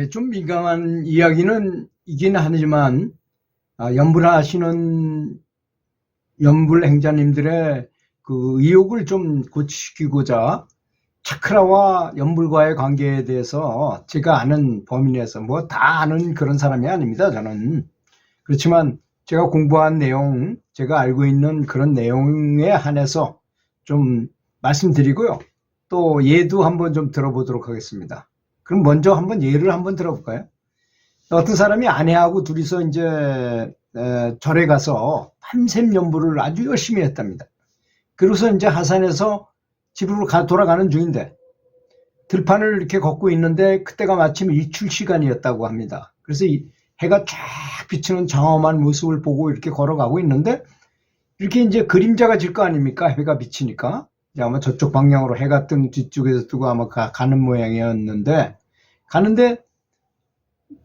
좀 민감한 이야기는 이긴 하지만 연불하시는 연불 행자님들의 그 의욕을 좀 고치시키고자 차크라와 연불과의 관계에 대해서 제가 아는 범위 내에서 뭐 다 아는 그런 사람이 아닙니다. 저는 그렇지만 제가 공부한 내용, 제가 알고 있는 그런 내용에 한해서 좀 말씀드리고요. 또 예도 한번 좀 들어보도록 하겠습니다. 그럼 먼저 한번 예를 한번 들어볼까요? 어떤 사람이 아내하고 둘이서 이제 절에 가서 밤샘 연불을 아주 열심히 했답니다. 그래서 이제 하산해서 집으로 돌아가는 중인데 들판을 이렇게 걷고 있는데 그때가 마침 일출 시간이었다고 합니다. 그래서 해가 쫙 비치는 장엄한 모습을 보고 이렇게 걸어가고 있는데 이렇게 이제 그림자가 질 거 아닙니까? 해가 비치니까. 아마 저쪽 방향으로 해가 뜬 뒤쪽에서 뜨고 아마 가는 모양이었는데 가는데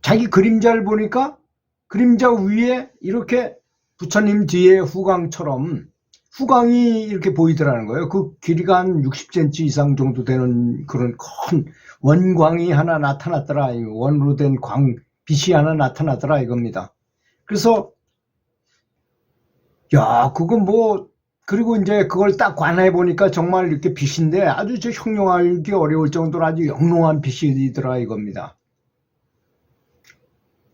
자기 그림자를 보니까 그림자 위에 이렇게 부처님 뒤에 후광처럼 후광이 이렇게 보이더라는 거예요. 그 길이가 한 60cm 이상 정도 되는 그런 큰 원광이 하나 나타났더라. 원으로 된 빛이 하나 나타나더라 이겁니다. 그래서 야, 그건 뭐, 그리고 이제 그걸 딱 관해 보니까 정말 이렇게 빛인데 아주 저 형용하기 어려울 정도로 아주 영롱한 빛이더라 이겁니다.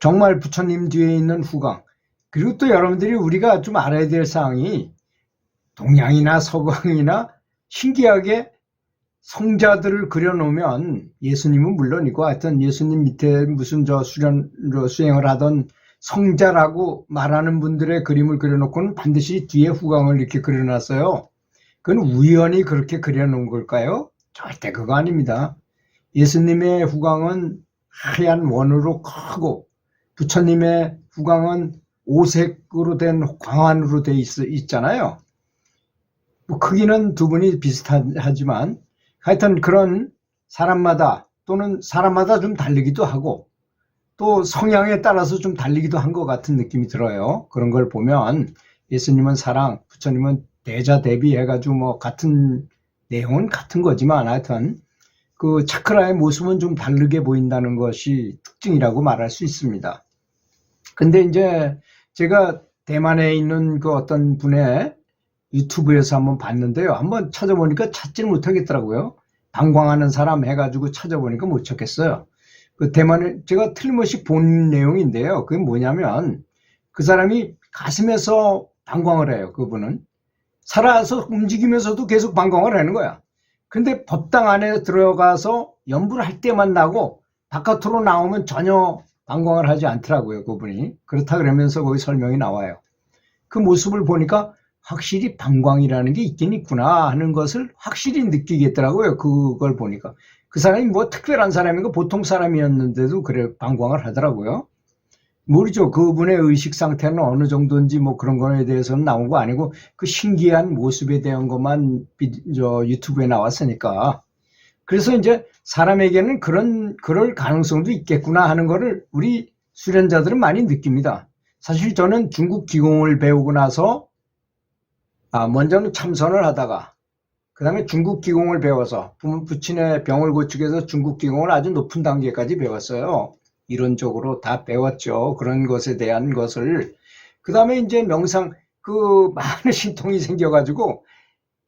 정말 부처님 뒤에 있는 후광. 그리고 또 여러분들이 우리가 좀 알아야 될 사항이 동양이나 서강이나 신기하게 성자들을 그려놓으면 예수님은 물론이고 하여튼 예수님 밑에 무슨 수행을 하던 성자라고 말하는 분들의 그림을 그려놓고는 반드시 뒤에 후광을 이렇게 그려놨어요. 그건 우연히 그렇게 그려놓은 걸까요? 절대 그거 아닙니다. 예수님의 후광은 하얀 원으로 크고 부처님의 후광은 오색으로 된 광안으로 돼 있잖아요. 뭐 크기는 두 분이 비슷하지만 하여튼 그런 사람마다 또는 사람마다 좀 다르기도 하고 또 성향에 따라서 좀 달리기도 한 것 같은 느낌이 들어요. 그런 걸 보면 예수님은 사랑, 부처님은 대자 대비해가지고 뭐 같은 내용은 같은 거지만 하여튼 그 차크라의 모습은 좀 다르게 보인다는 것이 특징이라고 말할 수 있습니다. 근데 이제 제가 대만에 있는 그 어떤 분의 유튜브에서 한번 봤는데요. 한번 찾아보니까 찾지를 못하겠더라고요. 방광하는 사람 해가지고 찾아보니까 못 찾겠어요. 그 대만에 제가 틀림없이 본 내용인데요. 그게 뭐냐면 그 사람이 가슴에서 방광을 해요. 그분은 살아서 움직이면서도 계속 방광을 하는 거야. 근데 법당 안에 들어가서 연불을 할 때만 나고 바깥으로 나오면 전혀 방광을 하지 않더라고요. 그분이 그렇다 그러면서 거기 설명이 나와요. 그 모습을 보니까 확실히 방광이라는 게 있긴 있구나 하는 것을 확실히 느끼겠더라고요. 그걸 보니까. 그 사람이 뭐 특별한 사람이고 보통 사람이었는데도 그래 방광을 하더라고요. 모르죠. 그분의 의식 상태는 어느 정도인지 뭐 그런 거에 대해서는 나온 거 아니고 그 신기한 모습에 대한 것만 유튜브에 나왔으니까. 그래서 이제 사람에게는 그럴 가능성도 있겠구나 하는 거를 우리 수련자들은 많이 느낍니다. 사실 저는 중국 기공을 배우고 나서 먼저는 참선을 하다가 그 다음에 중국 기공을 배워서 부친의 병을 고치기 위해서 중국 기공을 아주 높은 단계까지 배웠어요. 이론적으로 다 배웠죠. 그런 것에 대한 것을. 그 다음에 이제 명상, 많은 신통이 생겨가지고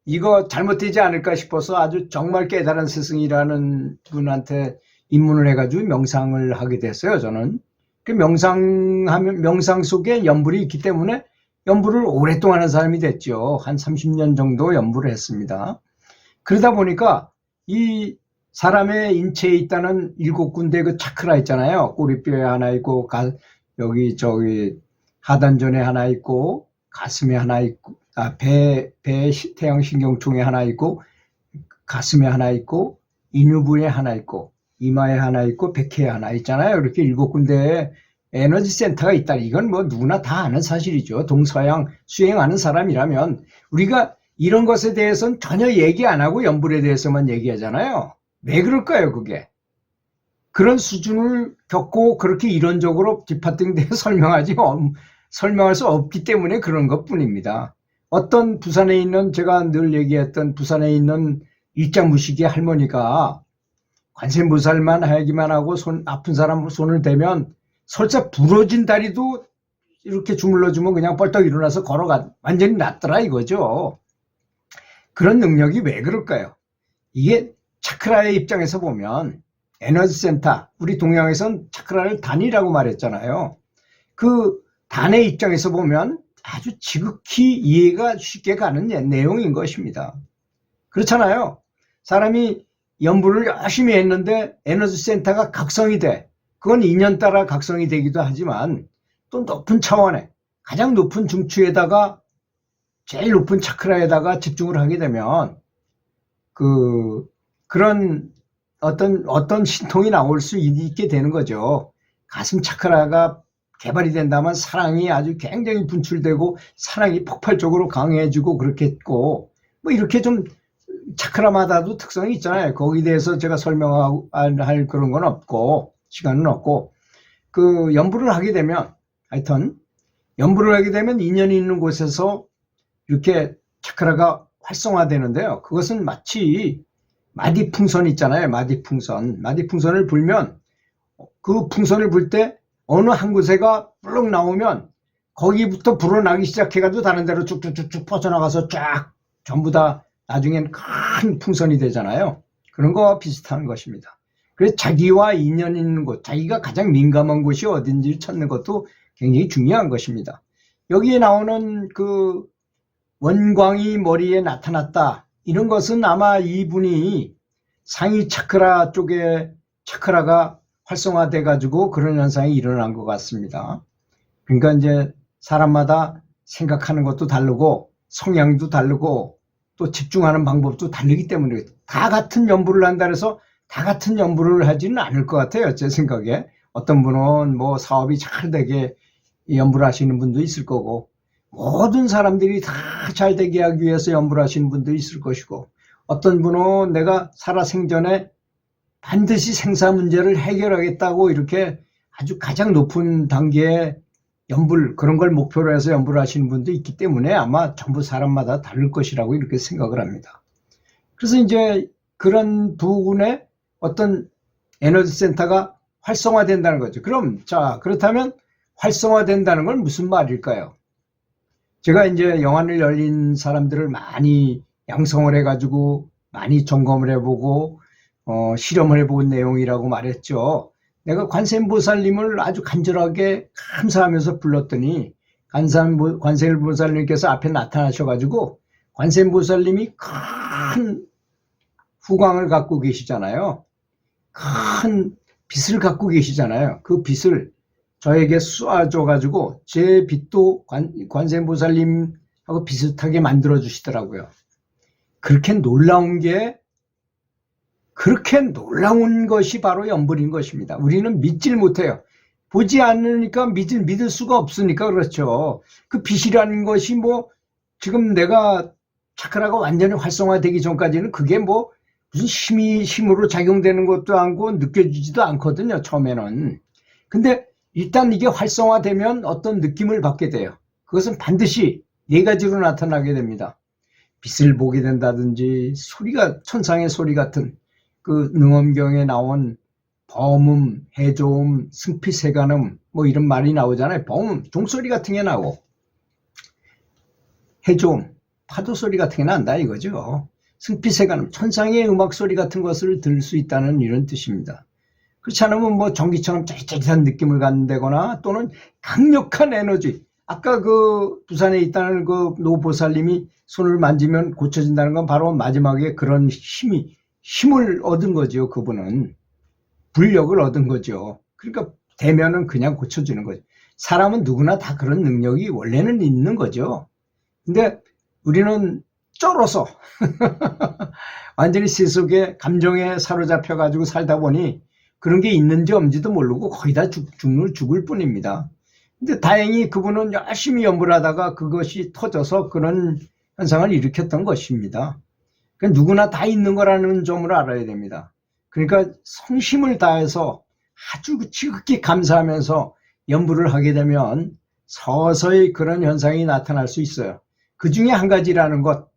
이거 잘못되지 않을까 싶어서 아주 정말 깨달은 스승이라는 분한테 입문을 해가지고 명상을 하게 됐어요. 저는. 그 명상 속에 연불이 있기 때문에 연불을 오랫동안 한 사람이 됐죠. 한 30년 정도 연불을 했습니다. 그러다 보니까 이 사람의 인체에 있다는 7군데 그 차크라 있잖아요. 꼬리뼈에 하나 있고, 여기 하단전에 하나 있고, 가슴에 하나 있고, 배 태양신경총에 하나 있고, 가슴에 하나 있고, 인후부에 하나 있고, 이마에 하나 있고, 백회에 하나 있잖아요. 이렇게 7군데에 에너지 센터가 있다. 이건 뭐 누구나 다 아는 사실이죠. 동서양 수행하는 사람이라면 우리가 이런 것에 대해서는 전혀 얘기 안 하고 연불에 대해서만 얘기하잖아요. 왜 그럴까요, 그게? 그런 수준을 겪고 그렇게 이론적으로 뒷파팅대어 설명할 수 없기 때문에 그런 것 뿐입니다. 어떤 부산에 있는 제가 늘 얘기했던 부산에 있는 일자무식의 할머니가 관세음보살만 하기만 하고 아픈 사람 손을 대면 설사 부러진 다리도 이렇게 주물러주면 그냥 벌떡 일어나서 걸어가 완전히 낫더라 이거죠. 그런 능력이 왜 그럴까요? 이게 차크라의 입장에서 보면 에너지 센터, 우리 동양에선 차크라를 단이라고 말했잖아요. 그 단의 입장에서 보면 아주 지극히 이해가 쉽게 가는 내용인 것입니다. 그렇잖아요. 사람이 연구를 열심히 했는데 에너지 센터가 각성이 돼. 그건 인연 따라 각성이 되기도 하지만 또 높은 차원에 가장 높은 중추에다가 제일 높은 차크라에다가 집중을 하게 되면 그런 어떤 신통이 나올 수 있게 되는 거죠. 가슴 차크라가 개발이 된다면 사랑이 아주 굉장히 분출되고 사랑이 폭발적으로 강해지고 그렇겠고 뭐 이렇게 좀 차크라마다도 특성이 있잖아요. 거기에 대해서 제가 설명할 그런 건 없고 시간은 없고 그 연부를 하게 되면 하여튼 연부를 하게 되면 인연이 있는 곳에서 이렇게 차크라가 활성화되는데요. 그것은 마치 마디풍선 있잖아요. 마디풍선을 불면 그 풍선을 불 때 어느 한 곳에가 불룩 나오면 거기부터 불어나기 시작해가지고 다른 데로 쭉쭉쭉쭉 퍼져나가서 쫙 전부 다 나중엔 큰 풍선이 되잖아요. 그런 거와 비슷한 것입니다. 그래서 자기와 인연 있는 곳, 자기가 가장 민감한 곳이 어딘지를 찾는 것도 굉장히 중요한 것입니다. 여기에 나오는 그 원광이 머리에 나타났다. 이런 것은 아마 이분이 상위 차크라 쪽에 차크라가 활성화돼 가지고 그런 현상이 일어난 것 같습니다. 그러니까 이제 사람마다 생각하는 것도 다르고 성향도 다르고 또 집중하는 방법도 다르기 때문에 다 같은 연부를 한다 해서 다 같은 연부를 하지는 않을 것 같아요. 제 생각에. 어떤 분은 뭐 사업이 잘 되게 연부를 하시는 분도 있을 거고 모든 사람들이 다 잘 되게 하기 위해서 연부를 하시는 분도 있을 것이고 어떤 분은 내가 살아생전에 반드시 생사 문제를 해결하겠다고 이렇게 아주 가장 높은 단계의 연불 그런 걸 목표로 해서 연불을 하시는 분도 있기 때문에 아마 전부 사람마다 다를 것이라고 이렇게 생각을 합니다. 그래서 이제 그런 부분에 어떤 에너지 센터가 활성화된다는 거죠. 그렇다면 활성화된다는 건 무슨 말일까요? 제가 이제 영안을 열린 사람들을 많이 양성을 해가지고 많이 점검을 해보고 실험을 해본 내용이라고 말했죠. 내가 관세음보살님을 아주 간절하게 감사하면서 불렀더니 관세음보살님께서 앞에 나타나셔가지고 관세음보살님이 큰 후광을 갖고 계시잖아요. 큰 빛을 갖고 계시잖아요. 그 빛을 저에게 쏘아줘가지고 제 빛도 관세음보살님하고 비슷하게 만들어 주시더라고요. 그렇게 놀라운 것이 바로 연불인 것입니다. 우리는 믿질 못해요. 보지 않으니까 믿을 수가 없으니까 그렇죠. 그 빛이라는 것이 뭐 지금 내가 차크라가 완전히 활성화되기 전까지는 그게 뭐 무슨 힘으로 작용되는 것도 않고 느껴지지도 않거든요. 처음에는. 근데 일단 이게 활성화되면 어떤 느낌을 받게 돼요. 그것은 반드시 네 가지로 나타나게 됩니다. 빛을 보게 된다든지 천상의 소리 같은 그 능엄경에 나온 범음, 해조음, 승피세간음 뭐 이런 말이 나오잖아요. 범음, 종소리 같은 게 나오고 해조음, 파도 소리 같은 게 난다 이거죠. 승피세간음, 천상의 음악 소리 같은 것을 들을 수 있다는 이런 뜻입니다. 그렇지 않으면 뭐 전기처럼 짜릿짜릿한 느낌을 갖는다거나 또는 강력한 에너지. 아까 그 부산에 있다는 그 노보살님이 손을 만지면 고쳐진다는 건 바로 마지막에 그런 힘을 얻은 거죠. 그분은 불력을 얻은 거죠. 그러니까 대면은 그냥 고쳐지는 거죠. 사람은 누구나 다 그런 능력이 원래는 있는 거죠. 근데 우리는 쩔어서 완전히 세속의 감정에 사로잡혀 가지고 살다 보니 그런 게 있는지 없는지도 모르고 거의 다 죽을 뿐입니다. 근데 다행히 그분은 열심히 연구를 하다가 그것이 터져서 그런 현상을 일으켰던 것입니다. 그러니까 누구나 다 있는 거라는 점을 알아야 됩니다. 그러니까 성심을 다해서 아주 지극히 감사하면서 연구를 하게 되면 서서히 그런 현상이 나타날 수 있어요. 그 중에 한 가지라는 것,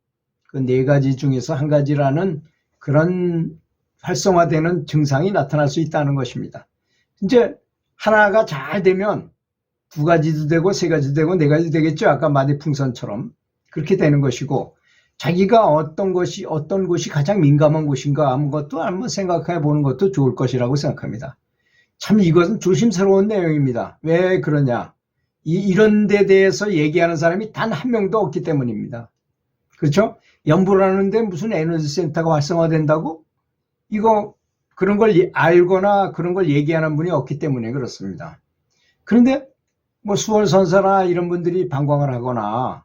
그 네 가지 중에서 한 가지라는 그런 활성화되는 증상이 나타날 수 있다는 것입니다. 이제 하나가 잘 되면 두 가지도 되고 세 가지도 되고 네 가지도 되겠죠. 아까 마대풍선처럼 그렇게 되는 것이고, 자기가 어떤 곳이 가장 민감한 곳인가 아무 것도 한번 생각해 보는 것도 좋을 것이라고 생각합니다. 참 이것은 조심스러운 내용입니다. 왜 그러냐? 이런 데 대해서 얘기하는 사람이 단 한 명도 없기 때문입니다. 그렇죠? 연구를 하는데 무슨 에너지 센터가 활성화된다고? 그런 걸 알거나 그런 걸 얘기하는 분이 없기 때문에 그렇습니다. 그런데 뭐 수월선사나 이런 분들이 방광을 하거나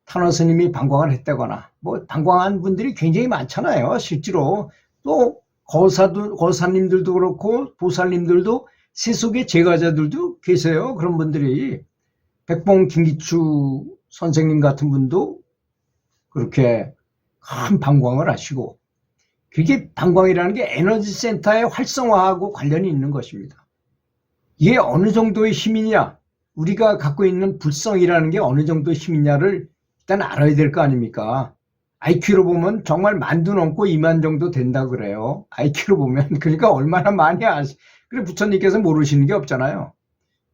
탄원 스님이 방광을 했다거나 뭐 방광한 분들이 굉장히 많잖아요. 실제로 또 거사님들도 그렇고 보살님들도 세속의 제가자들도 계세요. 그런 분들이 백봉 김기추 선생님 같은 분도 그렇게 큰 방광을 하시고, 그게 방광이라는 게 에너지 센터의 활성화하고 관련이 있는 것입니다. 이게 어느 정도의 힘이냐, 우리가 갖고 있는 불성이라는 게 어느 정도의 힘이냐를 일단 알아야 될 거 아닙니까? IQ로 보면 정말 10,000도 넘고 20,000 정도 된다 그래요. IQ로 보면. 그러니까 얼마나 많이 그래 부처님께서 모르시는 게 없잖아요.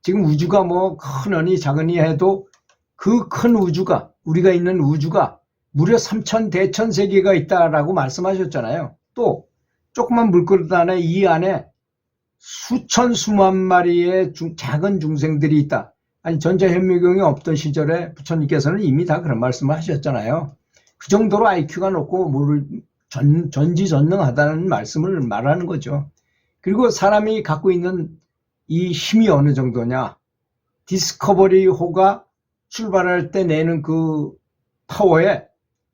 지금 우주가 뭐 크느니 작으니 해도 그 큰 우주가, 우리가 있는 우주가 무려 3천 대천세계가 있다라고 말씀하셨잖아요. 또 조그만 물그릇 안에, 이 안에 수천 수만 마리의 작은 중생들이 있다. 아니 전자현미경이 없던 시절에 부처님께서는 이미 다 그런 말씀을 하셨잖아요. 그 정도로 IQ가 높고 전지전능하다는 말씀을 말하는 거죠. 그리고 사람이 갖고 있는 이 힘이 어느 정도냐, 디스커버리호가 출발할 때 내는 그 파워에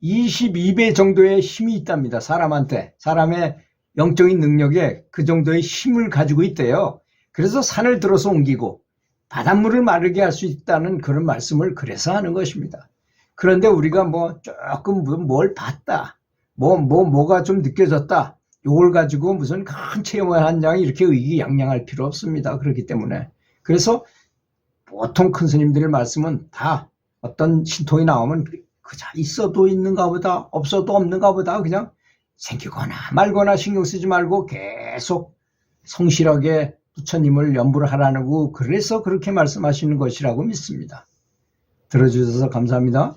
22배 정도의 힘이 있답니다. 사람한테, 사람의 영적인 능력에 그 정도의 힘을 가지고 있대요. 그래서 산을 들어서 옮기고 바닷물을 마르게 할 수 있다는 그런 말씀을 그래서 하는 것입니다. 그런데 우리가 뭐 조금 뭘 봤다, 뭐가 좀 느껴졌다, 요걸 가지고 무슨 큰 체험을 한 장이 이렇게 의기양양할 필요 없습니다. 그렇기 때문에. 그래서 보통 큰 스님들의 말씀은 다 어떤 신통이 나오면 그저 있어도 있는가 보다, 없어도 없는가 보다, 그냥 생기거나 말거나 신경 쓰지 말고 계속 성실하게 부처님을 연부를 하라고, 그래서 그렇게 말씀하시는 것이라고 믿습니다. 들어주셔서 감사합니다.